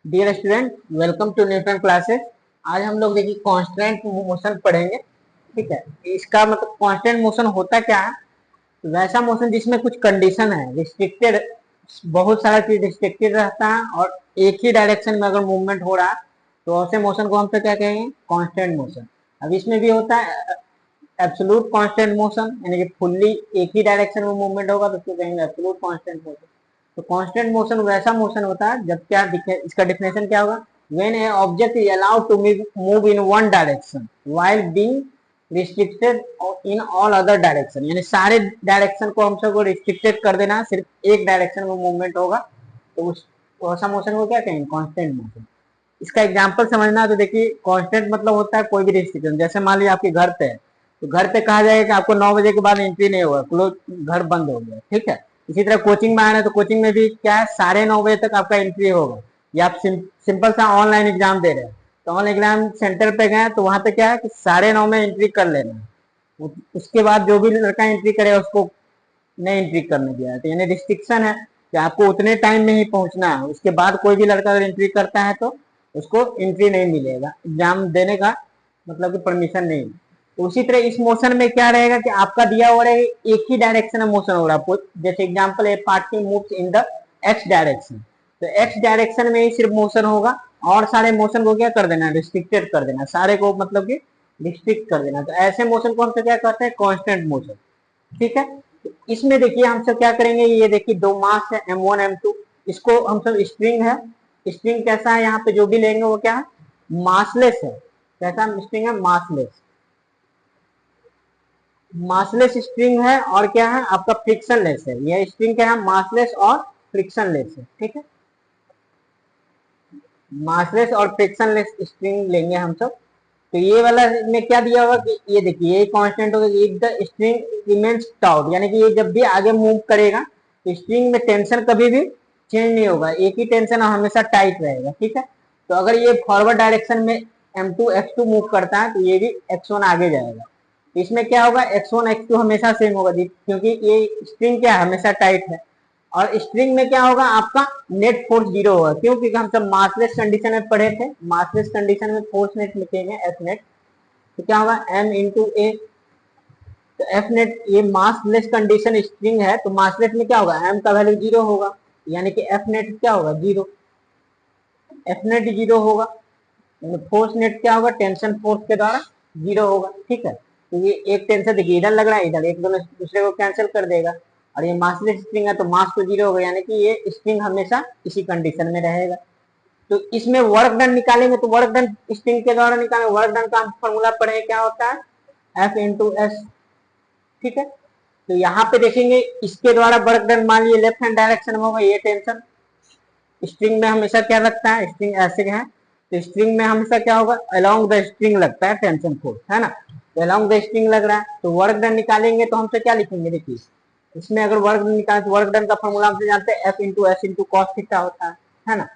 Dear student, welcome to Newton classes. आज हम लोग देखिए कांस्टेंट मोशन पढ़ेंगे। ठीक है, इसका मतलब कांस्टेंट मोशन होता क्या है? वैसा मोशन जिसमें कुछ कंडीशन है, रिस्ट्रिक्टेड, बहुत सारा चीज रिस्ट्रिक्टेड रहता है और एक ही डायरेक्शन में अगर मूवमेंट हो रहा है तो ऐसे मोशन को हम तो क्या कहेंगे? Constant motion. अब इसमें भी होता है एब्सोल्यूट कांस्टेंट मोशन, यानी कि फुल्ली एक ही डायरेक्शन में मूवमेंट होगा तो उसको कहेंगे एब्सोल्यूट कांस्टेंट मोशन। तो कांस्टेंट मोशन वैसा मोशन होता है जब क्या इसका डिफिनेशन क्या होगा? When a object is allowed to move in one direction while being restricted in all other direction, यानी सारे डायरेक्शन को हम सबको रिस्ट्रिक्टेड कर देना, सिर्फ एक डायरेक्शन में मूवमेंट होगा तो उस वैसा मोशन को क्या कहेंगे? Constant motion. इसका एग्जांपल समझना है तो देखिए, कांस्टेंट मतलब होता है कोई भी रिस्ट्रिक्शन। जैसे मान लीजिए आपके घर पे है तो घर पे कहा जाएगा कि आपको 9 बजे के बाद एंट्री नहीं होगा, क्लोज, घर बंद हो गया। ठीक है, इसी तरह कोचिंग में आना है तो कोचिंग में भी क्या है, 9:30 बजे तक आपका एंट्री होगा। या आप सिंपल सा ऑनलाइन एग्जाम दे रहे हैं तो ऑनलाइन एग्जाम सेंटर पे गए तो वहां पे क्या है कि 9:30 में एंट्री कर लेना। उसके बाद जो भी लड़का एंट्री करेगा उसको नहीं एंट्री करने दिया है, तो यानी रिस्ट्रिक्शन है कि आपको उतने टाइम में ही पहुंचना है। उसके बाद कोई भी लड़का अगर एंट्री करता है तो उसको एंट्री नहीं मिलेगा, एग्जाम देने का मतलब कि परमिशन नहीं। तो उसी तरह इस मोशन में क्या रहेगा कि आपका दिया हुआ रहेगा एक ही डायरेक्शन में मोशन हो रहा है। जैसे एग्जाम्पल है, party moves in the x direction, तो एक्स डायरेक्शन में ही सिर्फ मोशन होगा और सारे मोशन को क्या कर देना? रिस्ट्रिक्टेड कर देना, सारे को मतलब कि रिस्ट्रिक्ट कर देना। तो ऐसे मोशन को हम क्या कहते हैं? Constant motion. ठीक है, तो इसमें देखिए हम सब क्या करेंगे, ये देखिए दो मास है M1 M2, इसको हम सब स्ट्रिंग है। स्ट्रिंग कैसा है? यहाँ पे जो भी लेंगे वो क्या है? मासलेस है। कैसा स्ट्रिंग है? मासलेस। मासलेस स्ट्रिंग है और क्या है आपका? फ्रिक्शनलेस है। यह स्ट्रिंग क्या है? मासलेस और फ्रिक्शनलेस है। ठीक है, मासलेस और फ्रिक्शनलेस स्ट्रिंग लेंगे हम सब। तो ये वाला में क्या दिया होगा कि ये देखिए ये कांस्टेंट होगा, if the string remains taut, यानी कि ये जब भी आगे मूव करेगा तो स्ट्रिंग में टेंशन कभी भी चेंज नहीं होगा, एक ही टेंशन हमेशा टाइट रहेगा। ठीक है, तो अगर ये फॉरवर्ड डायरेक्शन में M2 X2 मूव करता है तो ये भी X1 आगे जाएगा। तो इसमें क्या होगा? X1 X2 हमेशा सेम होगा क्योंकि ये स्ट्रिंग क्या है? हमेशा टाइट है। और स्ट्रिंग में क्या होगा? आपका नेट फोर्स जीरो होगा। क्यों? क्योंकि हम सब मासलेस कंडीशन में पढ़े थे, मासलेस कंडीशन में फोर्स नेट लिखेंगे एफ नेट, तो क्या होगा? एम इंटू ए। तो एफ नेट ये मासलेस कंडीशन स्ट्रिंग है तो मासलेस में क्या होगा? एम का वैल्यू जीरो होगा, यानी कि एफ नेट क्या होगा? जीरो। एफ नेट जीरो होगा, फोर्स नेट क्या होगा? टेंशन फोर्स के द्वारा जीरो होगा। ठीक है, तो ये एक टेंशन देखिए इधर लग रहा है, इधर एक दोनों दूसरे को कैंसिल कर देगा और ये मासलेस स्ट्रिंग है तो मास तो जीरो होगा, यानी कि ये स्ट्रिंग हमेशा इसी कंडीशन में रहेगा। तो इसमें वर्क डन निकालेंगे तो वर्क डन स्ट्रिंग के द्वारा निकालेंगे। वर्क डन का हम फॉर्मूला पढ़े, क्या होता है? F into S. ठीक है, तो यहाँ पे देखेंगे इसके द्वारा वर्क डन, मान लीजिए लेफ्ट हैंड डायरेक्शन में होगा, ये टेंशन स्ट्रिंग में हमेशा क्या लगता है? स्ट्रिंग ऐसे है तो स्ट्रिंग में हमेशा क्या होगा? अलोंग द स्ट्रिंग लगता है टेंशन फोर्स, है ना? तो अलोंग द स्ट्रिंग लग रहा है तो वर्क डन निकालेंगे तो हमसे क्या लिखेंगे? देखिए इसमें अगर वर्क डन निकाले तो वर्क डन का फॉर्मूला हमसे जानते हैं F into S into cos theta होता है ना?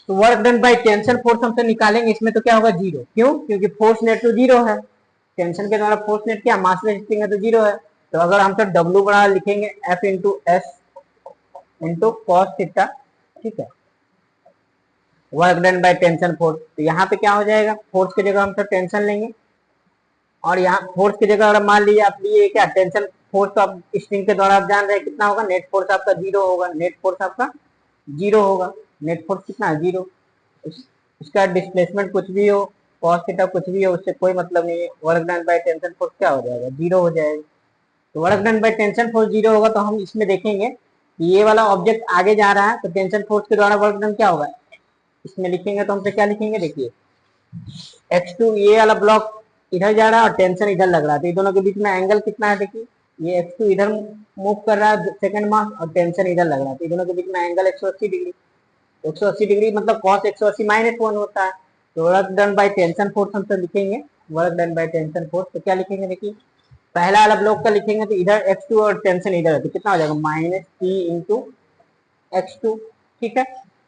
तो work done by tension force हमसे निकालेंगे, इसमें तो क्या होगा? जीरो। क्यों? क्योंकि फोर्स नेट तो जीरो है, टेंशन के द्वारा फोर्स नेट क्या? मासलेस स्ट्रिंग है तो जीरो है। तो अगर हम सब डब्ल्यू बड़ा लिखेंगे F into S into cos theta. ठीक है, work done by tension force, तो यहाँ पे क्या हो जाएगा? फोर्स की जगह हम सब टेंशन लेंगे और यहाँ फोर्स की जगह अगर मान लीजिए आप लिए क्या? टेंशन फोर्स, तो आप स्ट्रिंग के द्वारा आप जान रहे हैं कितना होगा? नेट फोर्स आपका जीरो होगा, नेट फोर्स आपका जीरो होगा। नेट फोर्स कितना है? जीरो। इसका डिस्प्लेसमेंट कुछ भी हो, कॉस थीटा कुछ भी हो, उससे कोई मतलब नहीं है। Work done by tension force क्या हो जाएगा? जीरो हो जाएगा। तो work done by tension force zero होगा तो हम इसमें देखेंगे कि ये वाला ऑब्जेक्ट आगे जा रहा है तो टेंशन फोर्स के द्वारा वर्क डन क्या होगा? इसमें लिखेंगे तो हमसे क्या लिखेंगे? देखिए X2 ये वाला ब्लॉक इधर जा रहा है और टेंशन इधर लग रहा है तो ये दोनों के बीच में एंगल कितना है? देखिए ये X2 इधर मूव कर रहा है सेकंड मास और टेंशन इधर लग रहा है तो ये दोनों के बीच में एंगल 180 डिग्री। 180 डिग्री मतलब cos 180 -1 होता है। तो work done by tension force हम तो लिखेंगे, work done by tension force तो क्या लिखेंगे? देखिए पहला वाला ब्लॉक का लिखेंगे तो इधर X2 और टेंशन इधर है तो कितना हो जाएगा? -P into X2। ठीक है,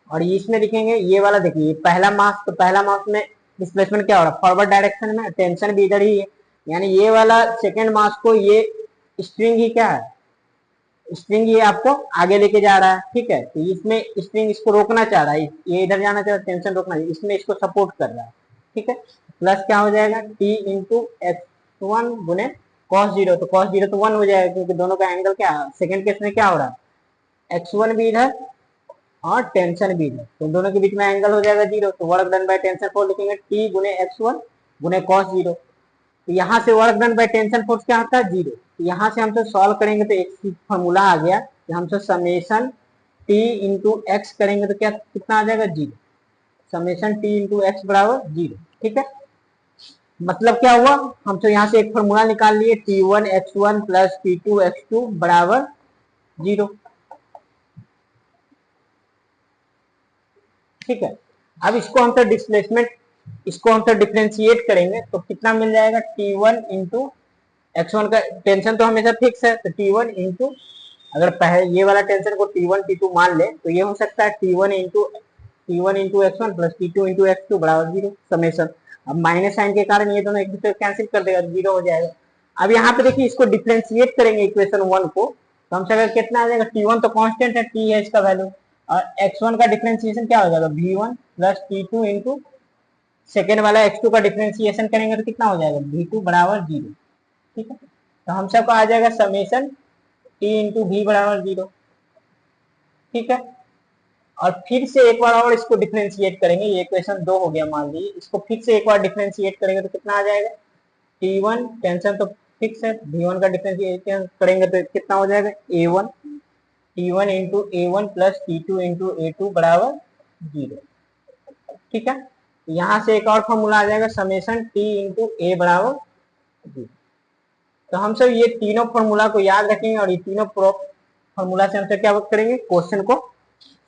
और इसमें लिखेंगे ये वाला, देखिए पहला मास, तो पहला मास में डिस्प्लेसमेंट क्या हो रहा है? फॉरवर्ड डायरेक्शन में, टेंशन भी इधर ही है, यानी ये वाला सेकेंड मास को ये स्ट्रिंग ही क्या है? स्ट्रिंग ये आपको आगे लेके जा रहा है, ठीक है। तो इसमें स्ट्रिंग इसको रोकना चाह रहा है, ये इधर जाना चाह रहा है, टेंशन रोकना है, इसमें इसको सपोर्ट कर रहा है, ठीक है। प्लस क्या हो जाएगा, टी इंटू एक्स वन गुने कॉस जीरो, तो कॉस जीरो तो वन हो जाएगा क्योंकि दोनों का एंगल क्या है, सेकंड केस में क्या हो रहा है, एक्स वन भी इधर और टेंशन भी इधर, तो दोनों के बीच में एंगल हो जाएगा जीरो, तो work done by tension force लिखेंगे टी गुने एक्स वन गुने कॉस जीरो। तो यहाँ से work done by tension force क्या आता है, जीरो। तो यहाँ से हम तो सॉल्व करेंगे तो एक फॉर्मूला आ गया कि हम तो समेशन टी इंटू एक्स करेंगे तो क्या कितना आ जाएगा, zero. Summation T into X बराबर जीरो, ठीक है। मतलब क्या हुआ, हम तो यहाँ से एक फॉर्मूला निकाल लिए, T one X one plus T two X two बराबर जीरो, ठीक है। अब इसको हम तो डिस्प्लेसमेंट, इसको हम तो डिफ्रेंशिएट करेंगे तो कितना मिल जाएगा, T one into X one का टेंशन तो हमेशा फिक्स है, तो टी वन इंटू, अगर पहले ये वाला टेंशन को टी वन टी टू मान ले तो ये हो सकता है T one into X one plus T two into X two बराबर जीरो समेशन। अब माइनस साइन के कारण ये दोनों एक दूसरे को कैंसिल कर देगा, जीरो हो जाएगा। अब यहाँ पे देखिए इसको डिफ्रेंशिएट करेंगे इक्वेशन वन को, तो हमसे अगर कितना आ जाएगा, टी वन तो कांस्टेंट है, टी है इसका वैल्यू, और एक्स वन का डिफ्रेंशिएशन क्या हो जाएगा, V one plus T two into second वाला एक्स टू का डिफ्रेंशिएशन करेंगे तो कितना हो जाएगा, वी टू बराबर जीरो, ठीक है। तो हम सबको आ जाएगा समेशन टी इंटू वी बराबर जीरो, ठीक है। और फिर से एक बार और इसको डिफ्रेंशिएट करेंगे, ये इक्वेशन दो हो गया मान लीजिए, इसको फिर से एक बार डिफ्रेंशिएट करेंगे तो कितना आ जाएगा, टी वन टेंशन तो फिक्स है, वी वन का डिफ्रेंशिएशन करेंगे तो कितना हो जाएगा, A one, T one into A one plus T two into A two बराबर जीरो, ठीक है। यहाँ से एक और फॉर्मूला आ जाएगा, समेशन टी इंटू ए बराबर जीरो। तो हम सब ये तीनों फॉर्मूला को याद रखेंगे और ये तीनों फॉर्मूला से हम सब क्या करेंगे, क्वेश्चन को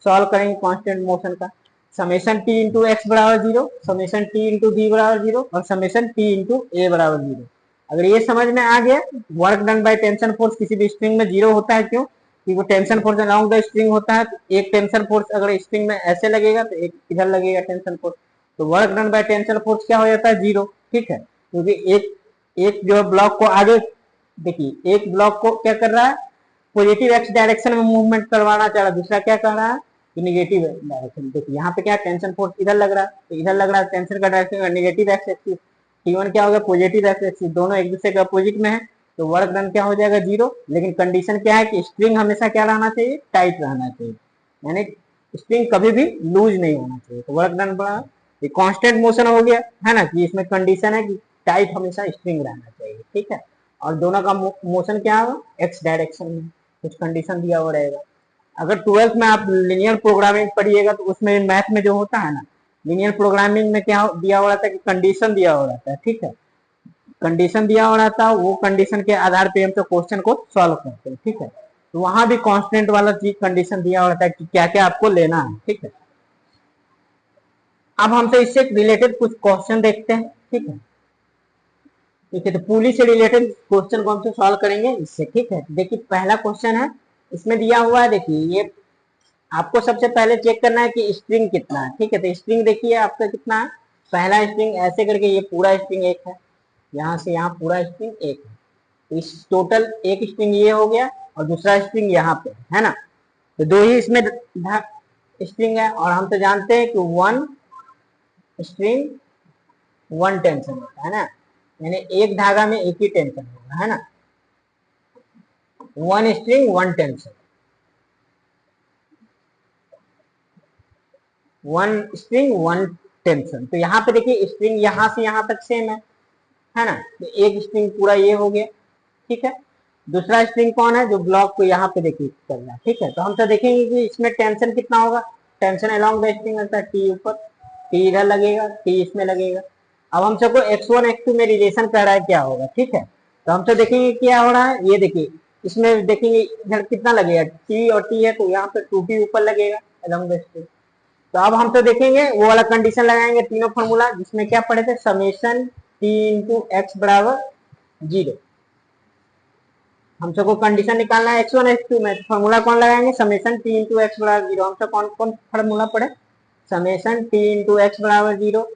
सॉल्व करेंगे कांस्टेंट मोशन का। समेशन टी इंटू एक्स बराबर zero, summation T into V बराबर जीरो और समेशन टी इंटू ए बराबर जीरो। अगर ये समझ में आ गया, work done by tension force किसी भी स्ट्रिंग में जीरो होता है, क्यों, कि वो tension force along the string होता है, तो एक टेंशन फोर्स अगर स्ट्रिंग में ऐसे लगेगा तो एक इधर लगेगा टेंशन फोर्स, तो work done by tension force क्या हो जाता है, जीरो, ठीक है। क्योंकि एक एक जो ब्लॉक को आगे, देखिए एक ब्लॉक को क्या कर रहा है, पॉजिटिव एक्स डायरेक्शन में मूवमेंट करवाना चाह रहा है, दूसरा क्या कर रहा है, निगेटिव डायरेक्शन। देखिए यहाँ पे क्या टेंशन फोर्स इधर लग रहा है, तो इधर लग रहा है टेंशन का direction negative x axis, T one क्या हो गया, पॉजिटिव एक्स एक्सिस, दोनों एक दूसरे के अपोजिट में है, तो वर्क डन क्या हो जाएगा, जीरो। लेकिन कंडीशन क्या है कि स्ट्रिंग हमेशा क्या रहना चाहिए, टाइट रहना चाहिए, यानी स्ट्रिंग कभी भी लूज नहीं होना चाहिए। तो वर्क डन बड़ा ये कांस्टेंट मोशन हो गया है ना, कि इसमें कंडीशन है कि टाइट हमेशा स्ट्रिंग रहना चाहिए, ठीक है। और दोनों का मोशन क्या होगा, एक्स डायरेक्शन में, कुछ कंडीशन दिया हुआ रहेगा। अगर ट्वेल्थ में आप लिनियर प्रोग्रामिंग पढ़िएगा तो उसमें मैथ में जो होता है ना, लिनियर प्रोग्रामिंग में क्या दिया हुआ रहता है कि कंडीशन दिया हुआ रहता है, ठीक है। कंडीशन दिया हुआ रहता है, वो कंडीशन के आधार पे हम तो क्वेश्चन को सॉल्व करते हैं, ठीक है। तो वहां भी कांस्टेंट वाला चीज कंडीशन दिया हुआ रहता है कि क्या क्या आपको लेना है, ठीक है। अब हम तो इससे रिलेटेड कुछ क्वेश्चन देखते हैं, ठीक है। ठीक है, तो पुली से रिलेटेड क्वेश्चन को हम सॉल्व करेंगे इससे, ठीक है। देखिए पहला क्वेश्चन है, इसमें दिया हुआ है, देखिए ये आपको सबसे पहले चेक करना है कि स्ट्रिंग कितना है, ठीक है। तो स्ट्रिंग देखिए आपका कितना है, पहला स्ट्रिंग ऐसे करके ये पूरा स्ट्रिंग एक है, यहाँ से यहाँ पूरा स्ट्रिंग एक है, तो इस टोटल एक स्ट्रिंग ये हो गया और दूसरा स्ट्रिंग यहाँ पे है ना, तो दो ही इसमें स्ट्रिंग है। और हम तो जानते हैं कि वन स्ट्रिंग वन टेंशन होता है ना, यानी एक धागा में एक ही टेंशन होगा, है ना, one string one tension, one string one tension. तो यहाँ पे देखिए स्ट्रिंग यहाँ से यहाँ तक सेम है ना, तो एक स्ट्रिंग पूरा ये हो गया, ठीक है। दूसरा स्ट्रिंग कौन है, जो ब्लॉक को यहाँ पे देखिए चल रहा है, ठीक है। तो हम तो देखेंगे कि इसमें टेंशन कितना होगा, टेंशन अलोंग द स्ट्रिंग रहता है टी ऊपर, टी इधर लगेगा, टी इसमें लगेगा। अब हम सबको x1 x2 में रिलेशन कर रहा है क्या होगा, ठीक है। तो हम तो देखेंगे क्या हो रहा है, ये देखिए इसमें देखेंगे इधर कितना लगेगा, टी और टी है तो यहाँ पे टू टी ऊपर लगेगा अलोंग द स्ट्रिंग। तो अब हम तो देखेंगे वो वाला कंडीशन लगाएंगे, तीनों फॉर्मूला जिसमें क्या पढ़े थे, समेशन टी इंटू एक्स बराबर जीरो। हम सबको कंडीशन निकालना है x1 x2 में, फॉर्मूला कौन लगाएंगे, समेशन टी इंटू एक्स बराबर जीरो। हम सब कौन कौन फॉर्मूला पढ़े, समेशन टी इंटू एक्स बराबर zero,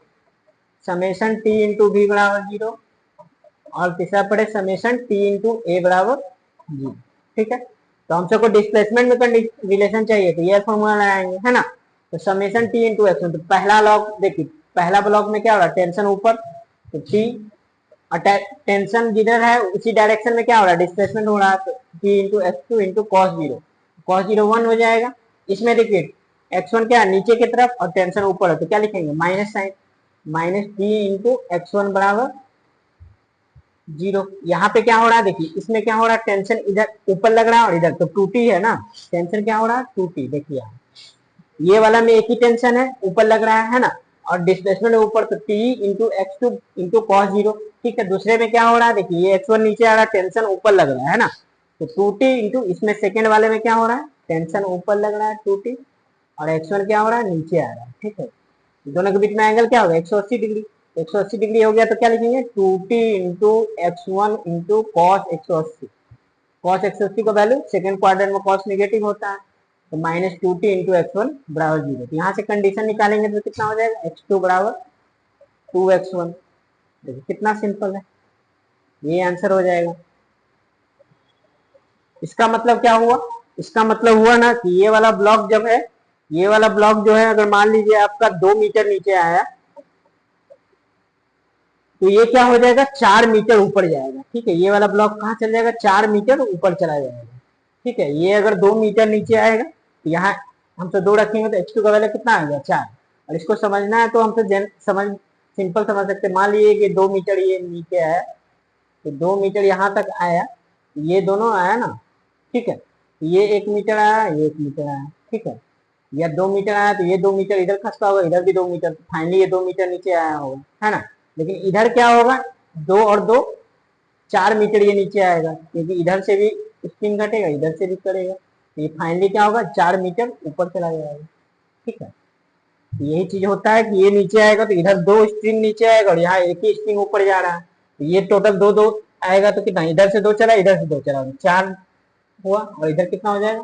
summation T into V बराबर जीरो, और तीसरा पढ़े समेशन टी इंटू ए बराबर जीरो, ठीक है। तो हम सबको डिस्प्लेसमेंट में रिलेशन चाहिए, तो ये फॉर्मूला लगाएंगे, है ना। तो समेशन टी इंटू एक्स, तो पहला ब्लॉक देखिए, पहला ब्लॉक में क्या हो रहा है, टेंशन ऊपर, तो टी, और टेंशन जिधर है उसी डायरेक्शन में क्या हो रहा है, डिस्प्लेसमेंट हो रहा है, तो T into X two into cos zero 1 हो जाएगा। इसमें देखिए x1 क्या है, नीचे की तरफ, और टेंशन ऊपर है, तो क्या लिखेंगे, minus sign, minus T into x1 बराबर 0। यहाँ पे क्या हो रहा है, देखिए इसमें क्या हो रहा है, टेंशन इधर ऊपर लग रहा है और इधर तो 2t है ना, टेंशन क्या हो रहा है 2t, देखिए ये वाला में एक ही टेंशन है, ऊपर लग रहा है ना, और डिस्प्लेसमेंट ऊपर, तो t into X two into cos zero. ठीक है, दूसरे में क्या हो रहा है, देखिए ये x1 नीचे आ रहा है, टेंशन ऊपर लग रहा है ना, तो 2t इंटू, इसमें सेकेंड वाले में क्या हो रहा है, टेंशन ऊपर लग रहा है 2t, और x1 क्या हो रहा है, नीचे आ रहा है। ठीक है, दोनों के बीच में एंगल क्या होगा, 180 डिग्री, 180 डिग्री हो गया, तो क्या लिखेंगे, 2t into x1 into cos 180, cos 180 का वैल्यू सेकंड क्वाड्रेंट में कॉस नेगेटिव होता है, तो माइनस 2t इंटू x1 बराबर 0। तो यहाँ से कंडीशन निकालेंगे तो कितना हो जाएगा, x2 बराबर 2x1। देखिए कितना सिंपल है, ये आंसर हो जाएगा। इसका मतलब क्या हुआ, इसका मतलब हुआ ना कि ये वाला ब्लॉक जब है, ये वाला ब्लॉक जो है, अगर मान लीजिए आपका 2 मीटर नीचे आया, तो ये क्या हो जाएगा, 4 मीटर ऊपर जाएगा। ठीक है, ये वाला ब्लॉक कहाँ चल जाएगा, 4 मीटर ऊपर चला जाएगा। ठीक है, ये अगर 2 मीटर नीचे आएगा, तो यहाँ हम तो 2 रखेंगे, तो x2 का वैल्यू कितना आ गया, 4। और इसको समझना है तो हम तो समझ सिंपल समझ सकते हैं। मान लीजिए कि 2 मीटर ये नीचे आया, तो 2 मीटर यहाँ तक आया, ये दोनों आया ना। ठीक है, ये 1 मीटर आया, ये 1 मीटर आया। ठीक है, या 2 मीटर आया, तो ये 2 मीटर इधर खसता होगा, इधर भी 2 मीटर, फाइनली ये 2 मीटर नीचे आया होगा, है ना। लेकिन इधर क्या होगा, 2 और 2 4 मीटर ये नीचे आएगा, क्योंकि इधर से भी स्पिन घटेगा, इधर से भी करेगा, तो ये फाइनली क्या होगा, 4 मीटर ऊपर चला जाएगा। ठीक है, यही चीज होता है कि ये नीचे आएगा तो इधर 2 स्ट्रिंग नीचे आएगा, और यहाँ एक ही स्ट्रिंग ऊपर जा रहा है, तो ये टोटल 2 2 आएगा, तो कितना, इधर से 2 चला, इधर से 2 चला, 4 हुआ, और इधर कितना हो जाएगा,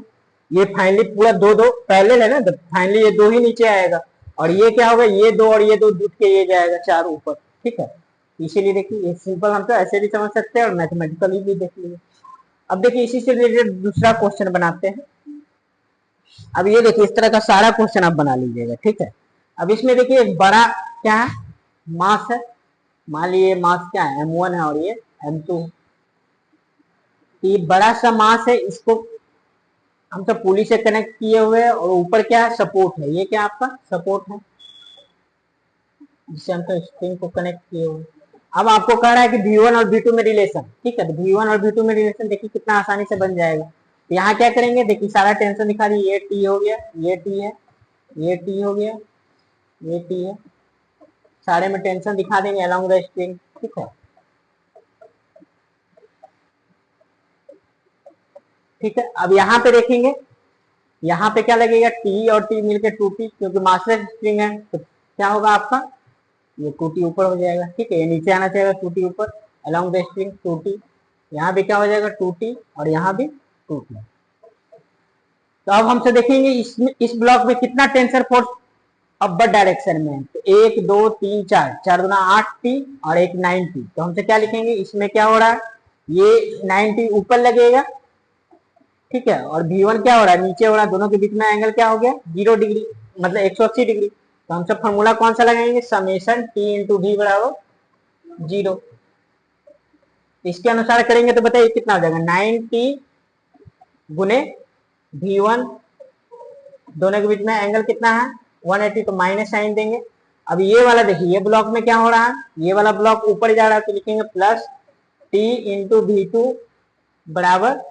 ये फाइनली पूरा 2 2 पैरेलल है ना, तो फाइनली ये 2 ही नीचे आएगा, और ये क्या होगा, ये 2 और ये 2 जुट के ये जाएगा 4 ऊपर। ठीक है, इसीलिए देखिए ये सिंपल, हम तो ऐसे भी समझ सकते हैं और मैथमेटिकली भी देख लीजिए। अब देखिए इसी से रिलेटेड दूसरा क्वेश्चन बनाते हैं। अब ये देखिए इस तरह का सारा क्वेश्चन आप बना लीजिएगा। ठीक है, अब इसमें देखिए एक बड़ा क्या है, मास है, मान लीजिए मास क्या है, m1 है और ये m2 है। ये बड़ा सा मास है, इसको हम सब पुली से कनेक्ट किए हुए हैं, और ऊपर क्या है, सपोर्ट है, ये क्या आपका सपोर्ट है, जिससे हम तो स्ट्रिंग को कनेक्ट किए हुए। अब आपको कह रहा है कि V1 और V2 में रिलेशन। ठीक है, तो V1 और V2 में रिलेशन देखिए कितना आसानी से बन जाएगा। तो यहाँ क्या करेंगे, देखिए सारा टेंशन दिखा दी, ये T हो गया, ये T है, ये T हो गया, ये T है, सारे में टेंशन दिखा देंगे अलोंग द स्ट्रिंग। ठीक है, ठीक है, अब यहाँ पे देखेंगे, यहाँ पे क्या लगेगा, T और T मिलकर 2T, क्योंकि मासलेस स्ट्रिंग है, तो क्या होगा आपका, ये 2T ऊपर हो जाएगा। ठीक है, ये नीचे आना चाहिए 2T ऊपर, अलोंग द स्ट्रिंग 2T, यहाँ भी क्या हो जाएगा 2T, और यहाँ भी 2T। तो अब हमसे देखेंगे इस ब्लॉक में कितना टेंसर फोर्स अपर डायरेक्शन में है, तो 1 2 3 4, 4 गुना 8T और एक 9T। तो हमसे क्या लिखेंगे, इसमें क्या हो रहा है, ये 9T ऊपर लगेगा। ठीक है, और V1 क्या हो रहा है, नीचे हो रहा है, दोनों के बीच में एंगल क्या हो गया, 0 डिग्री, मतलब 180 डिग्री। तो हम सब फॉर्मूला कौन सा लगाएंगे, समेशन T इंटू V बराबर 0। इसके अनुसार करेंगे तो बताइए कितना हो जाएगा, 9T गुने V1, दोनों के बीच में एंगल कितना है 180, तो माइनस साइन देंगे। अब ये वाला देखिए, ये ब्लॉक में क्या हो रहा है, ये वाला ब्लॉक ऊपर जा रहा है, तो लिखेंगे प्लस T इंटू V2 बराबर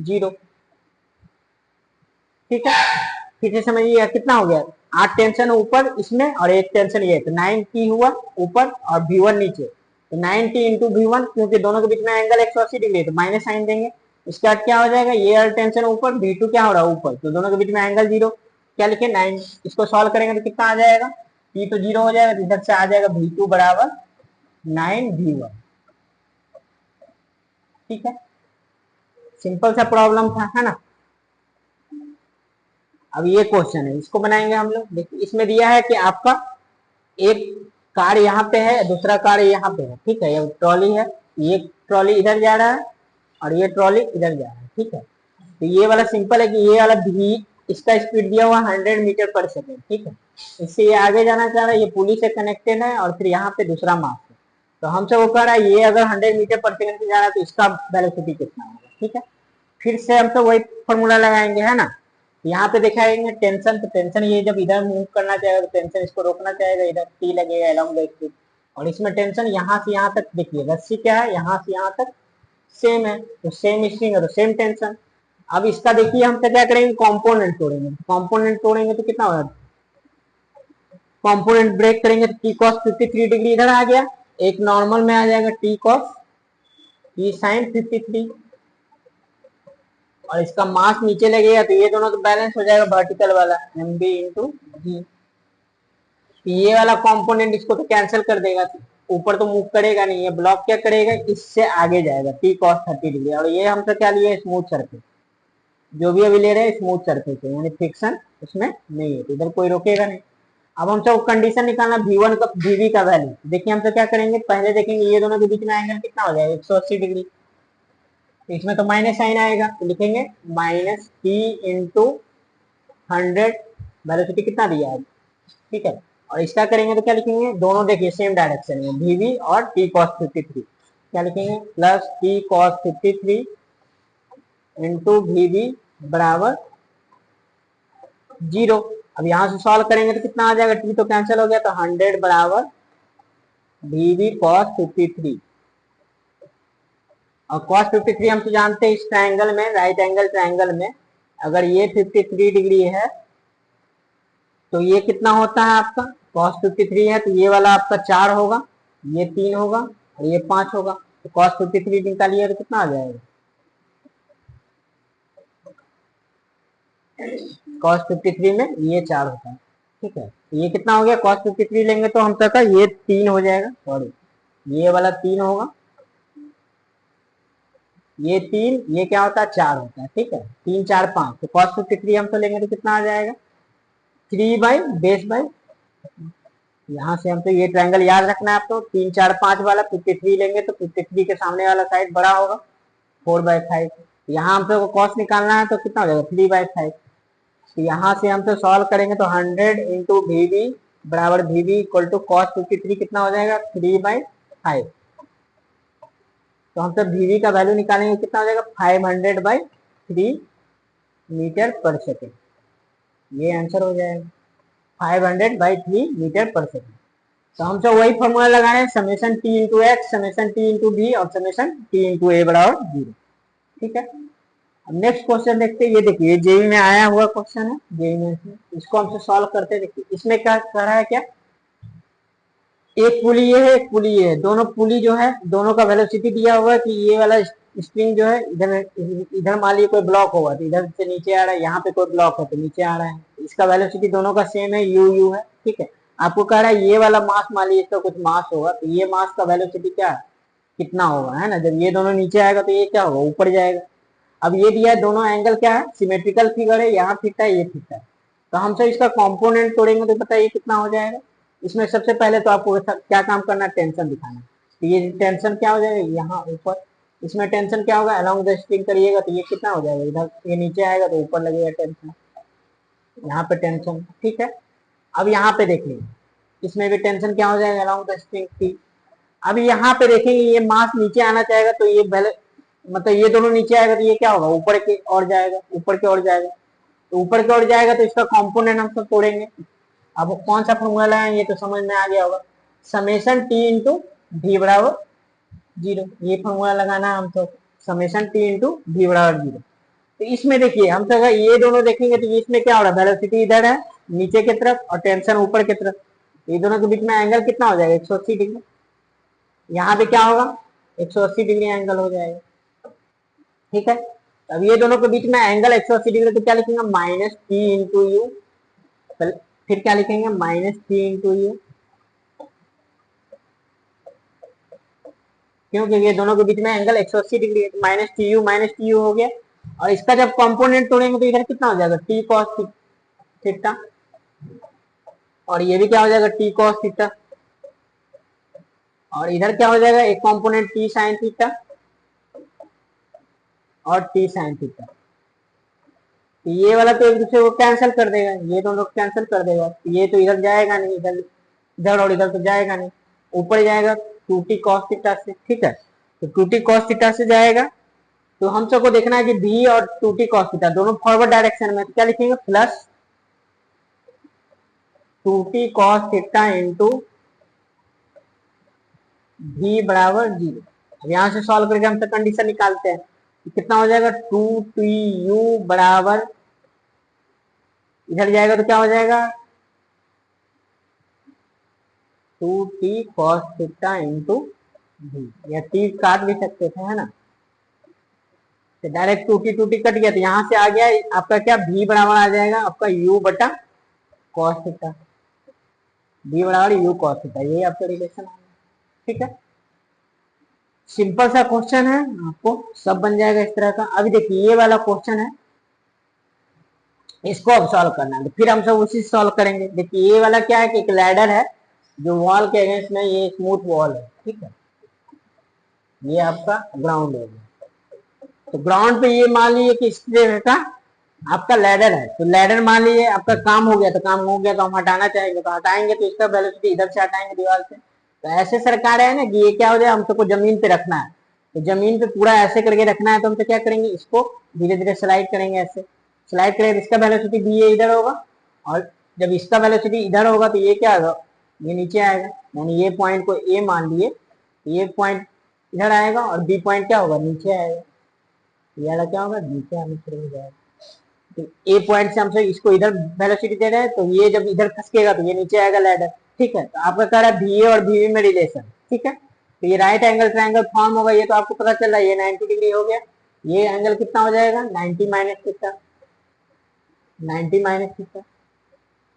0। ठीक है, फिर से समझिए कितना हो गया, 8 टेंशन ऊपर इसमें और एक टेंशन ये, तो 9T हुआ ऊपर और V1 नीचे, तो 9T इंटू V1, क्योंकि दोनों के बीच में एंगल 180 डिग्री है, तो माइनस साइन देंगे। इसके बाद क्या हो जाएगा, ये टेंशन ऊपर, V2 क्या हो रहा है ऊपर, तो दोनों के बीच में एंगल 0, क्या लिखे 9। इसको सॉल्व करेंगे तो कितना आ जाएगा, T तो 0 हो जाएगा, तो इधर से आ जाएगा V2 बराबर 9V1। ठीक है, सिंपल सा प्रॉब्लम था, है ना। अब ये क्वेश्चन है, इसको बनाएंगे हम लोग। देखिए इसमें दिया है कि आपका एक कार यहाँ पे है, दूसरा कार यहाँ पे है। ठीक है, ये ट्रॉली है, ये ट्रॉली इधर जा रहा है और ये ट्रॉली इधर जा रहा है। ठीक है, तो ये वाला सिंपल है कि ये वाला भी इसका स्पीड दिया हुआ 100 मीटर पर सेकेंड, ठीक है। इससे ये आगे जाना चाह रहा है, ये पुली से कनेक्टेड है और फिर यहाँ पे दूसरा मास है। तो हमसे वो कह रहा है ये अगर 100 मीटर पर सेकेंड से जा रहा है तो इसका वेलोसिटी कितना होगा, ठीक है। फिर से हम तो वही फॉर्मूला लगाएंगे, है ना। यहाँ पे दिखाएंगे टेंशन, तो टेंशन ये जब इधर मूव करना चाहेगा तो टेंशन इसको रोकना चाहेगा, इधर टी लगेगा अलोंग द स्ट्रिंग। और इसमें टेंशन यहाँ से यहाँ तक, देखिए रस्सी क्या है, यहाँ से यहाँ तक सेम है, तो सेम स्ट्रिंग है तो सेम टेंशन। अब इसका देखिए हम क्या करेंगे, कंपोनेंट तोड़ेंगे। कंपोनेंट तोड़ेंगे तो कितना होगा, कंपोनेंट ब्रेक करेंगे तो टी कॉस 53 डिग्री इधर आ गया, एक नॉर्मल में आ जाएगा टी कॉस टी साइन 53, और इसका मास नीचे लगेगा तो ये दोनों तो बैलेंस हो जाएगा, वर्टिकल वाला एम बी इंटू जी। ये वाला कंपोनेंट इसको तो कैंसिल कर देगा, ऊपर तो मूव करेगा नहीं, ये ब्लॉक क्या करेगा, इससे आगे जाएगा टी कॉस 30 डिग्री। और ये हमसे क्या लिए, स्मूथ सर्फेस, जो भी अभी ले रहे हैं स्मूथ सर्फेस है, यानी फ्रिक्शन उसमें नहीं है, तो इधर कोई रोकेगा नहीं। अब हमसे कंडीशन निकालना V1 का VV का वैल्यू। देखिए हमसे क्या करेंगे, पहले देखेंगे ये दोनों के बीच में एंगल कितना हो जाएगा, 180 डिग्री। तो इसमें तो माइनस साइन आएगा, तो लिखेंगे माइनस टी इंटू 100, वेलोसिटी कितना दिया है, ठीक है। और इसका करेंगे तो क्या लिखेंगे, दोनों देखिए सेम डायरेक्शन में, VV और टी कॉस 53, क्या लिखेंगे plus T cos 53 into VV बराबर 0। अब यहाँ से सॉल्व करेंगे तो कितना आ जाएगा, टी तो कैंसिल हो गया, तो 100 बराबर VV cos 53। और cos 53 हम तो जानते हैं इस ट्रायंगल में, राइट एंगल ट्रायंगल में अगर ये 53 डिग्री है तो ये कितना होता है आपका, cos 53 है तो ये वाला आपका 4 होगा, ये 3 होगा और ये 5 होगा। तो cos 53 निकालिए तो कितना आ जाएगा, cos 53 में ये 4 होता है, ठीक है। ये कितना हो गया, cos 53 लेंगे तो हम तक ये 3 हो जाएगा, सॉरी ये वाला 3 होगा, ये 3, ये क्या होता है 4 होता है, ठीक है। 3 4 5, तो cos 53 हम तो लेंगे तो कितना आ जाएगा, 3 बाई बेस बाई, यहाँ से हम तो ये ट्रायंगल याद रखना है आपको, 3 4 5 वाला 53 लेंगे तो 53 के सामने वाला साइड बड़ा होगा 4/5। यहाँ हमसे कॉस निकालना है तो कितना हो जाएगा 3/5। तो यहाँ से हम तो सॉल्व करेंगे तो 100 इंटू VV बराबर VV इक्वल टू कॉस 53 कितना हो जाएगा 3/5। तो हम सब VV का वैल्यू निकालेंगे कितना हो जाएगा 500/3 मीटर पर सेकेंड, ये आंसर हो जाएगा 500/3 मीटर पर सेकेंड। तो हम सब वही फॉर्मूला लगाए हैं, summation T into X, summation T into B और समेशन टी इंटू ए बराबर 0, ठीक है। अब नेक्स्ट क्वेश्चन देखते हैं, ये देखिए जेई में आया हुआ क्वेश्चन है, जेई में इसको हमसे सॉल्व करते हैं। देखिए इसमें क्या कर रहा है, क्या एक पुली ये है एक पुली ये है, दोनों पुली जो है दोनों का वेलोसिटी दिया हुआ है कि ये वाला स्प्रिंग जो है इधर इधर मान लीजिए कोई ब्लॉक होगा तो इधर से नीचे आ रहा है, यहाँ पे कोई ब्लॉक है तो नीचे आ रहा है, इसका वेलोसिटी दोनों का सेम है, यू यू है, ठीक है। आपको कह रहा है ये वाला मास, मान लीजिए इसका कुछ मास होगा तो ये मास का वेलोसिटी क्या है, कितना होगा, है ना। जब ये दोनों नीचे आएगा तो ये क्या होगा, ऊपर जाएगा। अब ये दिया है दोनों एंगल क्या है, सिमेट्रिकल फिगर है, यहाँ थीटा है ये थीटा है। तो हमसे इसका कंपोनेंट तोड़ेंगे तो पता है ये कितना हो जाएगा। इसमें सबसे पहले तो आपको क्या काम करना है, टेंशन दिखाना। तो ये टेंशन क्या हो जाएगा, यहाँ ऊपर, इसमें टेंशन क्या होगा, अलोंग द स्ट्रिंग करिएगा तो ये कितना हो जाएगा, इधर ये नीचे आएगा तो ऊपर लगेगा टेंशन, यहाँ पे टेंशन, ठीक है। अब यहाँ पे देखिए इसमें भी टेंशन क्या हो जाएगा, अलोंग द स्ट्रिंग थी। अब यहाँ पे देखेंगे ये मास नीचे आना चाहेगा तो ये मतलब ये दोनों नीचे आएगा तो ये क्या होगा, ऊपर की ओर जाएगा, ऊपर की ओर जाएगा। तो ऊपर की ओर जाएगा तो इसका कंपोनेंट हम सब तोड़ेंगे। अब कौन सा फॉर्मूला है ये तो समझ में आ गया होगा, समेशन टी इंटू भी बराबर 0, ये फॉर्मूला लगाना है हम तो, समेशन टी इंटू भी बराबर 0। तो इसमें देखिए हम तो अगर ये दोनों देखेंगे तो इसमें क्या हो रहा है, वेलोसिटी इधर है नीचे की तरफ और टेंशन ऊपर की तरफ, ये दोनों के बीच में एंगल कितना हो जाएगा 180 डिग्री। यहाँ पे क्या होगा 180 डिग्री एंगल हो जाएगा, ठीक है। अब ये दोनों के बीच में एंगल 180 डिग्री, तो क्या लिखेंगे माइनस टी इंटू यू, फिर क्या लिखेंगे माइनस टी इंटू यू, क्योंकि ये दोनों के बीच में एंगल 180 डिग्री है, माइनस टी यू हो गया। और इसका जब कंपोनेंट तोड़ेंगे तो इधर कितना हो जाएगा टी कॉस थीटा, और ये भी क्या हो जाएगा टी कॉस थीटा, और इधर क्या हो जाएगा एक कंपोनेंट टी साइन थीटा और टी साइन थीटा, तो ये वाला तो एक दूसरे को कैंसिल कर देगा, ये दोनों कैंसिल कर देगा, ये तो इधर जाएगा नहीं, इधर इधर और इधर तो जाएगा नहीं, ऊपर जाएगा 2t cos थीटा से। ठीक है, तो 2t cos थीटा से जाएगा, तो हम सबको देखना है कि v और 2t cos थीटा दोनों फॉरवर्ड डायरेक्शन में, तो क्या लिखेंगे plus 2t cos theta into v बराबर 0। अब यहाँ से सॉल्व करके हम सब कंडीशन निकालते हैं, तो कितना हो जाएगा 2tu बराबर, इधर जाएगा तो क्या हो जाएगा 2t cos theta into v, या t काट भी सकते थे है ना, तो डायरेक्ट 2t कट गया, तो यहाँ से आ गया आपका क्या v बराबर आ जाएगा आपका u बटा cos थीटा, v बराबर u cos थीटा, यही आपका रिलेशन है। ठीक है, सिंपल सा क्वेश्चन है, आपको सब बन जाएगा इस तरह का। अभी देखिए ये वाला क्वेश्चन है, इसको अब सॉल्व करना है, तो फिर हम सब उसी से सॉल्व करेंगे। देखिए ये वाला क्या है कि एक लैडर है जो वॉल के अगेंस्ट में, ये स्मूथ वॉल है। ठीक है, ये आपका ग्राउंड है, तो ग्राउंड पे ये मान लीजिए कि इस तरह का आपका लैडर है, तो लैडर मान लीजिए आपका काम हो गया, तो काम हो गया तो हम हटाना चाहेंगे, तो हटाएंगे तो इसका वेलोसिटी इधर से हटाएंगे दीवार से। तो ऐसे सरकार है ना कि ये क्या हो जाए, हम सबको जमीन पे रखना है, तो जमीन पे पूरा ऐसे करके रखना है, तो हम तो क्या करेंगे, इसको धीरे धीरे स्लाइड करेंगे, ऐसे स्लाइड करेंगे, इसका वेलोसिटी बी ए इधर होगा, और जब इसका वेलोसिटी इधर होगा तो ये क्या होगा, ये नीचे आएगा, यानी ये पॉइंट को ए मान लिए, ये पॉइंट इधर आएगा और बी पॉइंट क्या होगा, नीचे आएगा, ये वाला क्या होगा, नीचे आने शुरू हो जाएगा। तो ए पॉइंट से हमसे इसको इधर वेलोसिटी दे रहे हैं, तो ये जब इधर खसकेगा तो ये नीचे आएगा लैडर। ठीक है, तो आपका कह रहा है बी ए और बी में रिलेशन। ठीक है, तो ये राइट एंगल ट्रायंगल फॉर्म होगा, ये तो आपको पता चल रहा है, ये 90 डिग्री हो गया, ये एंगल कितना हो जाएगा 90 माइनस थीटा, 90 माइनस थीटा।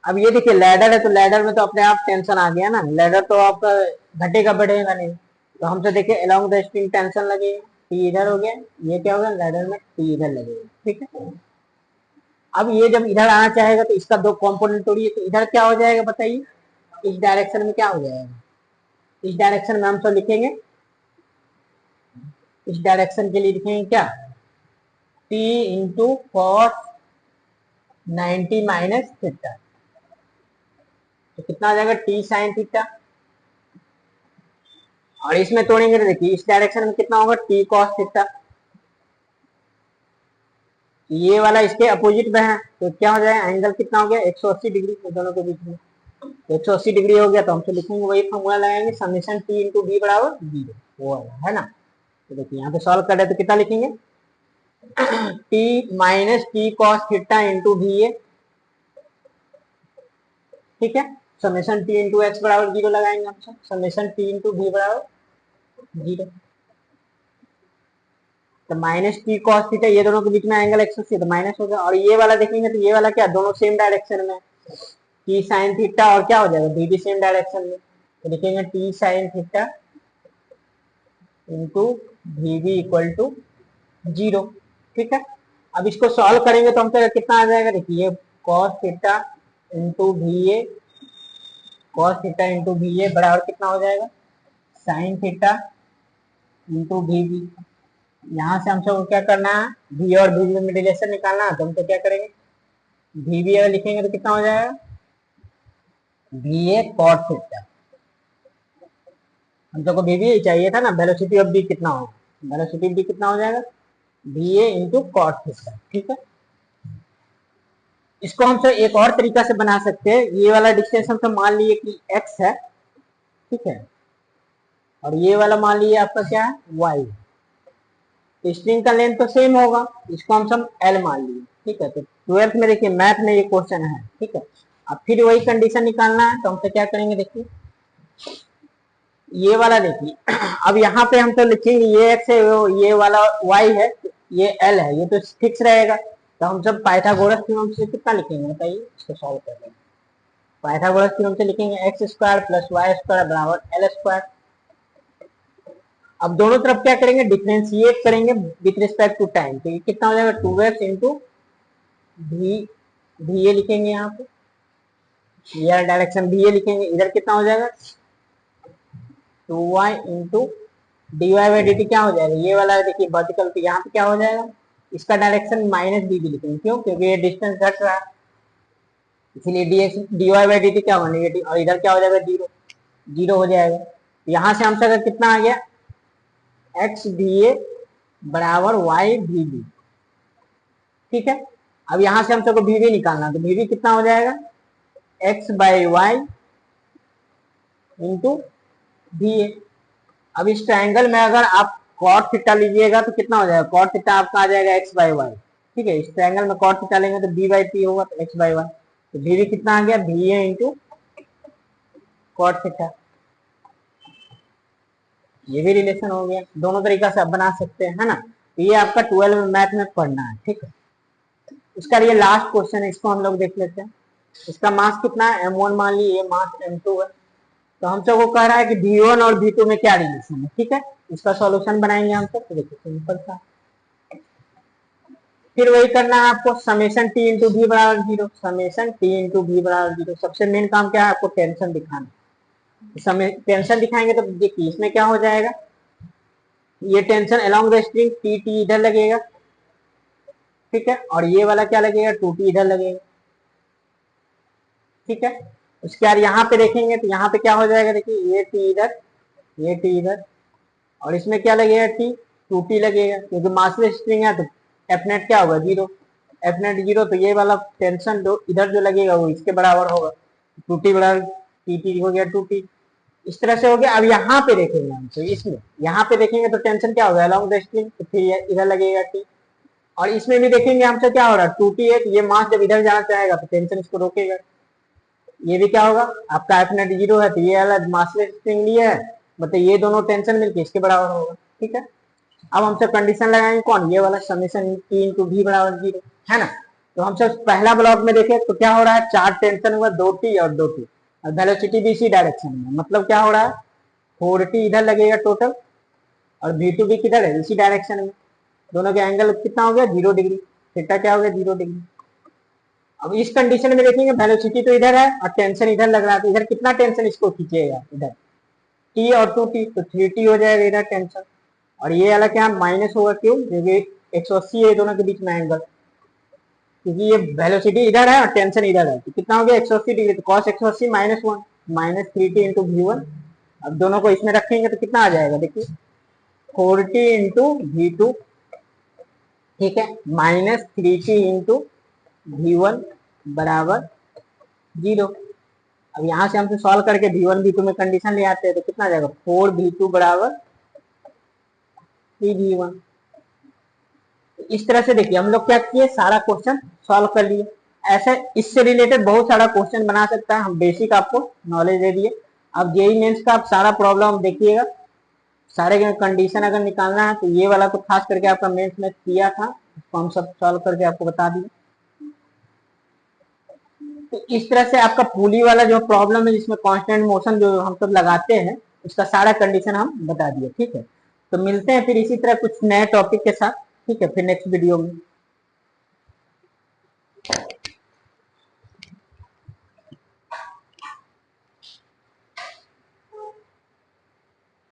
अब ये देखिए लैडर है, तो लैडर में तो अपने आप टेंशन आ गया ना, लैडर तो आपका घटेगा बढ़ेगा नहीं, तो हमसे देखिए अलोंग द स्ट्रिंग टेंशन लगेगा, टी इधर हो गया, ये क्या होगा लैडर में टी इधर लगेगा। ठीक है, अब ये जब इधर आना चाहेगा तो इसका दो कंपोनेंट तोड़िए, तो इधर क्या हो जाएगा बताइए, इस डायरेक्शन में क्या हो जाएगा, इस डायरेक्शन में हम सब लिखेंगे, इस डायरेक्शन के लिए लिखेंगे क्या t into cos 90 minus theta, तो कितना आ जाएगा t साइन थीटा, और इसमें तोड़ेंगे तो देखिए इस डायरेक्शन में कितना होगा t कॉस थीटा, ये वाला इसके अपोजिट में है, तो क्या हो जाएगा एंगल कितना हो गया 180 डिग्री दोनों के बीच में, 180 डिग्री हो गया, तो हमसे लिखेंगे वही फॉर्मूला लगाएंगे, समेशन टी इंटू बी बराबर 0, वो है ना। तो देखिए यहाँ पे सॉल्व कर रहे हैं तो कितना लिखेंगे T minus T cos theta into B A. ठीक है, समेशन टी इंटू एक्स बराबर 0 लगाएंगे हम, समेशन टी इंटू बी बराबर 0, तो माइनस टी कॉस थीटा, ये दोनों के बीच में एंगल 180 तो माइनस हो गया, और ये वाला देखेंगे तो ये वाला क्या दोनों सेम डायरेक्शन में, टी साइन थीटा और क्या हो जाएगा बी भी सेम डायरेक्शन में, तो लिखेंगे T sine theta into V B equal to 0। ठीक है, अब इसको सॉल्व करेंगे तो हमसे कितना आ जाएगा, देखिए cos theta into V A, cos theta into V A बराबर कितना हो जाएगा sine theta into V B. यहाँ से हमसे क्या करना है, वी और वी में रिलेशन निकालना है, तो हम तो क्या करेंगे वी बी अगर लिखेंगे तो कितना हो जाएगा वी ए कॉस थीटा, हम तो को वी बी चाहिए था ना, वेलोसिटी ऑफ बी कितना होगा, वेलोसिटी बी कितना हो जाएगा we A into cos theta. ठीक है, इसको हम एक और तरीका से बना सकते हैं, ये वाला डिस्टेंस हम मान लिए कि x है। ठीक है, और ये वाला मान लीजिए आपका क्या है y, तो स्ट्रिंग का लेंथ तो सेम होगा, इसको हम सब l मान लिए। ठीक है, तो 12th में देखिए मैथ में ये क्वेश्चन है। ठीक है, अब फिर वही कंडीशन निकालना है, तो हमसे क्या करेंगे देखिए ये वाला देखिए अब यहाँ पे हम तो लिखेंगे ये x है, ये वाला y है, ये l है, ये तो फिक्स रहेगा, तो हम सब पाइथागोरस थ्योरम से कितना लिखेंगे बताइए, इसको सॉल्व कर लेंगे। पाइथागोरस थ्योरम से लिखेंगे X square plus Y square बराबर एल स्क्वायर। अब दोनों तरफ क्या करेंगे डिफरेंशिएट करेंगे विथ रिस्पेक्ट टू टाइम, तो ये कितना हो जाएगा 2x इंटू भी ए लिखेंगे, यहाँ पे ये डायरेक्शन भी ए लिखेंगे, इधर कितना हो जाएगा 2y into D Y by D T क्या हो जाएगा, ये वाला देखिए वर्टिकल, तो यहाँ पे क्या हो जाएगा इसका डायरेक्शन माइनस बी भी लिखेंगे, क्यों? क्योंकि ये डिस्टेंस घट रहा है, इसलिए dy बाई dt क्या होगा? नेगेटिव, और इधर क्या हो जाएगा? जीरो, जीरो हो जाएगा। यहां से हमसे अगर कितना आ गया? एक्स डी ए बराबर वाई वी बी, ठीक है। अब यहां से हमसे को वी बी निकालना, तो वी बी कितना हो जाएगा? X by Y into V A. अब इस ट्रायंगल में अगर आप कॉट थीटा लीजिएगा तो कितना हो जाएगा? कॉट थीटा आपका आ जाएगा एक्स बाई वाई, ठीक है। इस ट्रायंगल में कॉट थीटा लेंगे तो बी बाई पी होगा, तो एक्स बाई वाई, तो वी बी कितना आ गया? V A into cot theta. ये भी रिलेशन हो गया, दोनों तरीका से आप बना सकते हैं, है ना। तो ये आपका 12 मैथ में पढ़ना है, ठीक है। इसका ये लास्ट क्वेश्चन है, इसको हम लोग देख लेते हैं। इसका मास कितना है? m1 मान ली, ये मास m2 है। तो हमसे वो कह रहा है कि v1 और v2 में क्या रिलेशन है, ठीक है। इसका सॉल्यूशन बनाएंगे हम सब, तो देखिए सिंपल सा। फिर वही करना है आपको, समेशन टी इंटू वी बराबर zero, summation T into V बराबर जीरो। सबसे मेन काम क्या है? आपको टेंशन दिखाना। समय टेंशन दिखाएंगे तो देखिए इसमें क्या हो जाएगा, ये tension along the string T T इधर लगेगा, ठीक है, और ये वाला क्या लगेगा? टू टी इधर लगेगा, ठीक है। उसके बाद यहाँ पे देखेंगे तो यहाँ पे क्या हो जाएगा? देखिए ये टी इधर, ये टी इधर, और इसमें क्या लगेगा? टी, टू टी लगेगा, क्योंकि मासलेस स्ट्रिंग है तो एफ नेट क्या होगा? जीरो, एफ नेट जीरो, तो ये वाला टेंशन जो इधर जो लगेगा वो इसके बराबर होगा, टू टी बराबर टी टी हो गया, टू टी। इस तरह से हो गया। अब यहाँ पे देखेंगे हम, तो इसमें यहाँ पे देखेंगे तो टेंशन क्या होगा? अलोंग द स्ट्रिंग, तो फिर इधर लगेगा टी। और इसमें भी देखेंगे हमसे क्या हो रहा है? टू टी है, तो ये मास जब इधर जाना चाहेगा तो टेंशन इसको रोकेगा। ये भी क्या होगा? आपका एफ नेट जीरो है, तो ये वाला मासलेस स्ट्रिंग लिया है, मतलब ये दोनों टेंशन मिलके इसके बराबर होगा, ठीक है। अब हमसे कंडीशन लगाएंगे कौन? ये वाला समेशन टी इंटू वी बराबर जीरो, है ना। तो हमसे पहला ब्लॉक में देखें तो क्या हो रहा है? चार टेंशन हुआ, दो टी और दो टी, और वेलोसिटी भी इसी डायरेक्शन में, मतलब क्या हो रहा है? 4t इधर लगेगा टोटल, और v2 भी किधर है? इसी डायरेक्शन में। दोनों के एंगल कितना हो गया? 0 डिग्री। थीटा क्या हो गया? 0 डिग्री। अब इस कंडीशन में देखेंगे वेलोसिटी तो इधर है और टेंशन इधर लग रहा है, तो इधर कितना टेंशन इसको खींचेगा? इधर t और 2t, तो 3t हो जाएगा इधर टेंशन। और ये वाला क्या माइनस होगा? क्यों? क्योंकि 180 है दोनों के बीच में एंगल, क्योंकि ये वेलोसिटी इधर है और टेंशन इधर है, तो कितना हो गया? 180 डिग्री। तो cos 180 minus one, minus 3t into v1। अब दोनों को इसमें रखेंगे तो कितना आ जाएगा? देखिए 4t इंटू v2, ठीक है, माइनस 3t इंटू v1 बराबर जीरो। अब यहाँ से हमसे सॉल्व करके v1 v2 में कंडीशन ले आते हैं तो कितना आ जाएगा? 4v2 बराबर 3v1। इस तरह से देखिए हम लोग क्या किए, सारा क्वेश्चन सॉल्व कर लिए। ऐसे इससे रिलेटेड बहुत सारा क्वेश्चन बना सकता है, हम बेसिक आपको नॉलेज दे दिए। अब जेई मेंस का आप सारा प्रॉब्लम देखिएगा, सारे कंडीशन अगर निकालना है तो ये वाला तो खास करके आपका मेंस में किया था, उसको हम सब सॉल्व करके आपको बता दिए। तो इस तरह से आपका पुली वाला जो प्रॉब्लम है जिसमें कांस्टेंट मोशन जो हम सब लगाते हैं, उसका सारा कंडीशन हम बता दिए, ठीक है। तो मिलते हैं फिर इसी तरह कुछ नए टॉपिक के साथ, ठीक है, फिर नेक्स्ट वीडियो में।